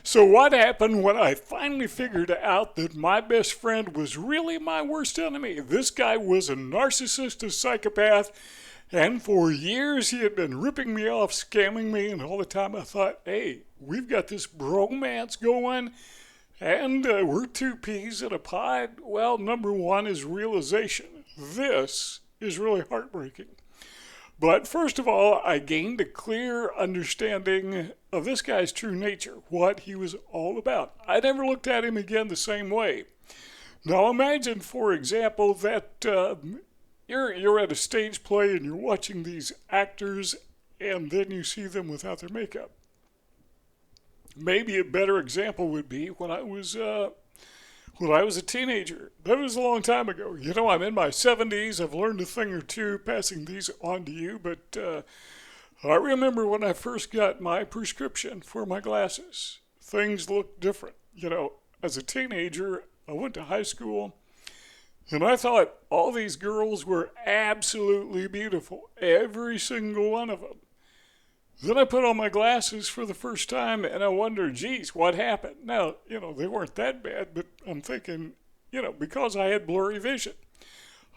So what happened when I finally figured out that my best friend was really my worst enemy? This guy was a narcissist, a psychopath, and for years he had been ripping me off, scamming me, and all the time I thought, hey, we've got this bromance going, and we're two peas in a pod. Well, number one is realization. This is really heartbreaking. But first of all, I gained a clear understanding of this guy's true nature, what he was all about. I never looked at him again the same way. Now imagine, for example, that you're at a stage play and you're watching these actors and then you see them without their makeup. Maybe a better example would be when I was a teenager. That was a long time ago. You know, I'm in my 70s. I've learned a thing or two passing these on to you, but I remember when I first got my prescription for my glasses. Things looked different. You know, as a teenager, I went to high school, and I thought all these girls were absolutely beautiful. Every single one of them. Then I put on my glasses for the first time and I wondered, geez, what happened? Now, you know, they weren't that bad, but I'm thinking, you know, because I had blurry vision.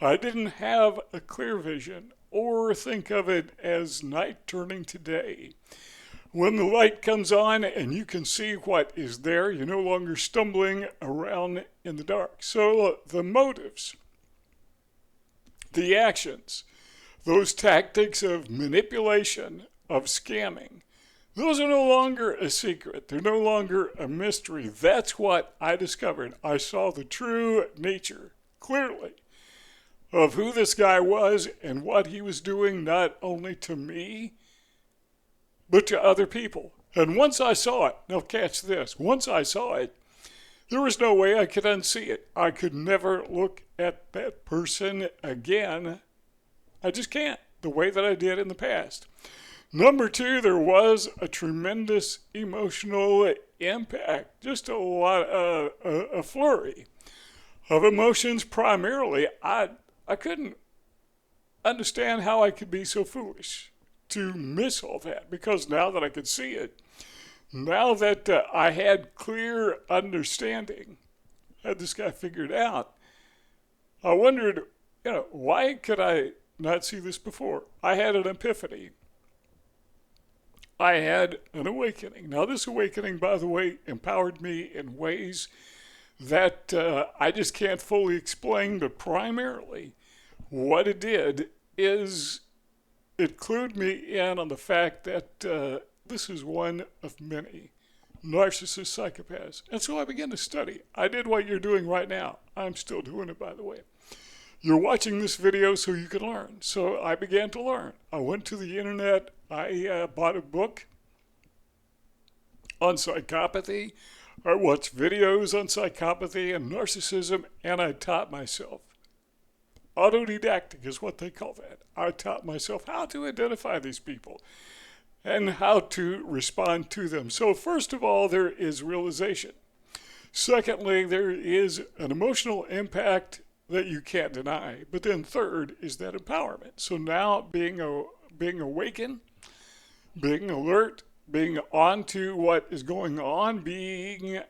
I didn't have a clear vision or think of it as night turning to day. When the light comes on and you can see what is there, you're no longer stumbling around in the dark. So the motives, the actions, those tactics of manipulation, of scamming, those are no longer a secret. They're no longer a mystery. That's what I discovered. I saw the true nature clearly of who this guy was and what he was doing, not only to me, but to other people. And once I saw it, now catch this, once I saw it, there was no way I could unsee it. I could never look at that person again. I just can't, the way that I did in the past. Number two, there was a tremendous emotional impact, just a flurry of emotions primarily. I couldn't understand how I could be so foolish to miss all that, because now that I could see it, now that I had clear understanding, had this guy figured out, I wondered, you know, why could I not see this before? I had an epiphany. I had an awakening. Now, this awakening, by the way, empowered me in ways that I just can't fully explain, but primarily what it did is it clued me in on the fact that this is one of many narcissist psychopaths. And so I began to study. I did what you're doing right now. I'm still doing it, by the way. You're watching this video so you can learn. So I began to learn. I went to the internet. I bought a book on psychopathy. I watched videos on psychopathy and narcissism, and I taught myself. Autodidactic is what they call that. I taught myself how to identify these people and how to respond to them. So first of all, there is realization. Secondly, there is an emotional impact that you can't deny. But then third is that empowerment. So now being awakened, being alert, being on to what is going on, being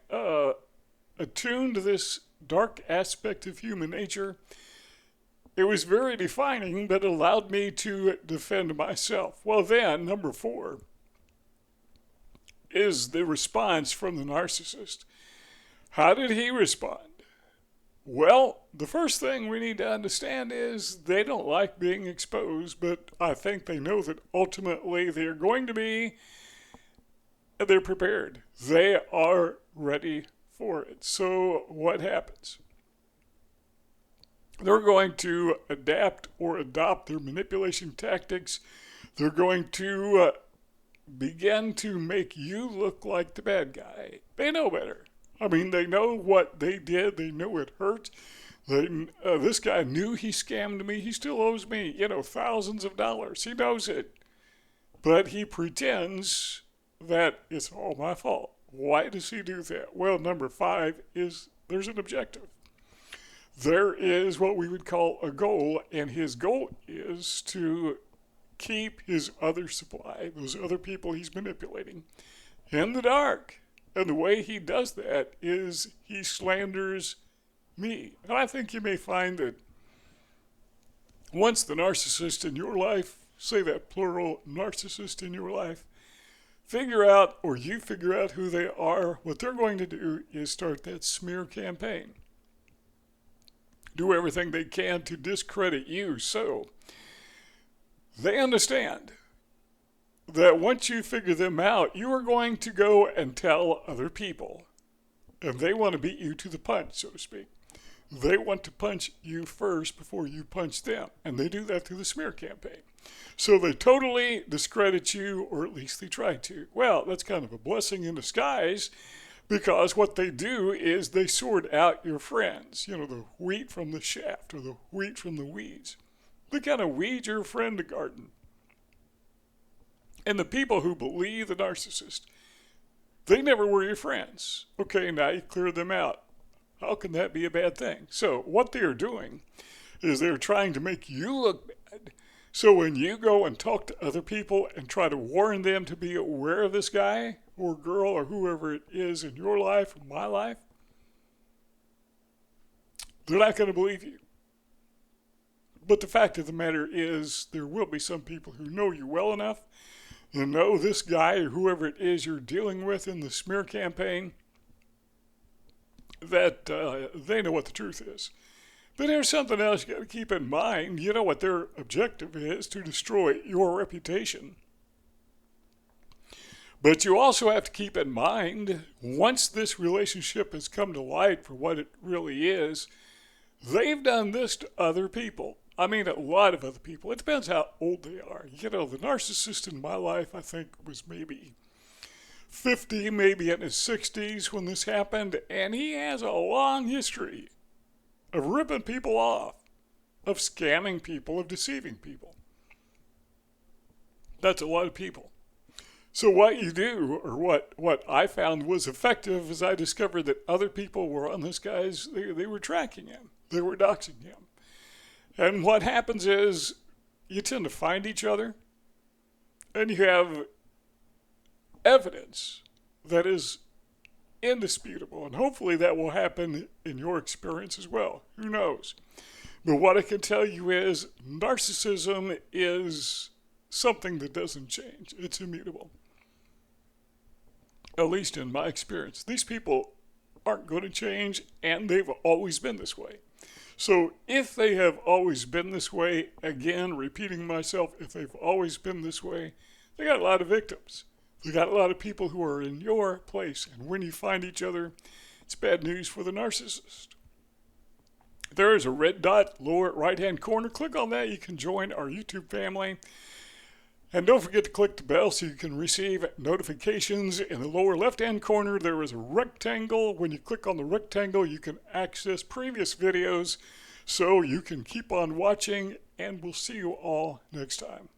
attuned to this dark aspect of human nature, it was very defining, but it allowed me to defend myself. Well then, number four is the response from the narcissist. How did he respond? Well, the first thing we need to understand is they don't like being exposed, but I think they know that ultimately they're going to be, they're prepared. They are ready for it. So what happens? They're going to adapt or adopt their manipulation tactics. They're going to begin to make you look like the bad guy. They know better. I mean, they know what they did. They know it hurt. This guy knew he scammed me. He still owes me, thousands of dollars. He knows it. But he pretends that it's all my fault. Why does he do that? Well, number five is there's an objective. There is what we would call a goal, and his goal is to keep his other supply, those other people he's manipulating, in the dark. And the way he does that is he slanders me. And I think you may find that once the narcissist in your life, say that plural narcissist in your life, you figure out who they are, what they're going to do is start that smear campaign. Do everything they can to discredit you. So they understand that once you figure them out, you are going to go and tell other people. And they want to beat you to the punch, so to speak. They want to punch you first before you punch them. And they do that through the smear campaign. So they totally discredit you, or at least they try to. Well, that's kind of a blessing in disguise, because what they do is they sort out your friends. You know, the wheat from the shaft, or the wheat from the weeds. They kind of weed your friend to garden. And the people who believe the narcissist, they never were your friends. Okay, now you clear them out. How can that be a bad thing? So what they are doing is they're trying to make you look bad. So when you go and talk to other people and try to warn them to be aware of this guy or girl or whoever it is in your life or my life, they're not going to believe you. But the fact of the matter is there will be some people who know you well enough to know this guy or whoever it is you're dealing with in the smear campaign, that they know what the truth is. But there's something else you got to keep in mind. You know what their objective is: to destroy your reputation. But you also have to keep in mind, once this relationship has come to light for what it really is, they've done this to other people. I mean, a lot of other people. It depends how old they are. You know, the narcissist in my life, I think, was maybe 50, maybe in his 60s when this happened, and he has a long history of ripping people off, of scamming people, of deceiving people. That's a lot of people. So what you do, or what I found was effective, is I discovered that other people were on this guy's, they were tracking him. They were doxing him. And what happens is you tend to find each other, and you have evidence that is indisputable. And hopefully that will happen in your experience as well. Who knows? But what I can tell you is narcissism is something that doesn't change. It's immutable. At least in my experience. These people aren't going to change, and they've always been this way. So if they have always been this way, again, repeating myself, if they've always been this way, they got a lot of victims. They got a lot of people who are in your place. And when you find each other, it's bad news for the narcissist. There is a red dot lower right-hand corner. Click on that. You can join our YouTube family. And don't forget to click the bell so you can receive notifications. In the lower left-hand corner, there is a rectangle. When you click on the rectangle, you can access previous videos so you can keep on watching, and we'll see you all next time.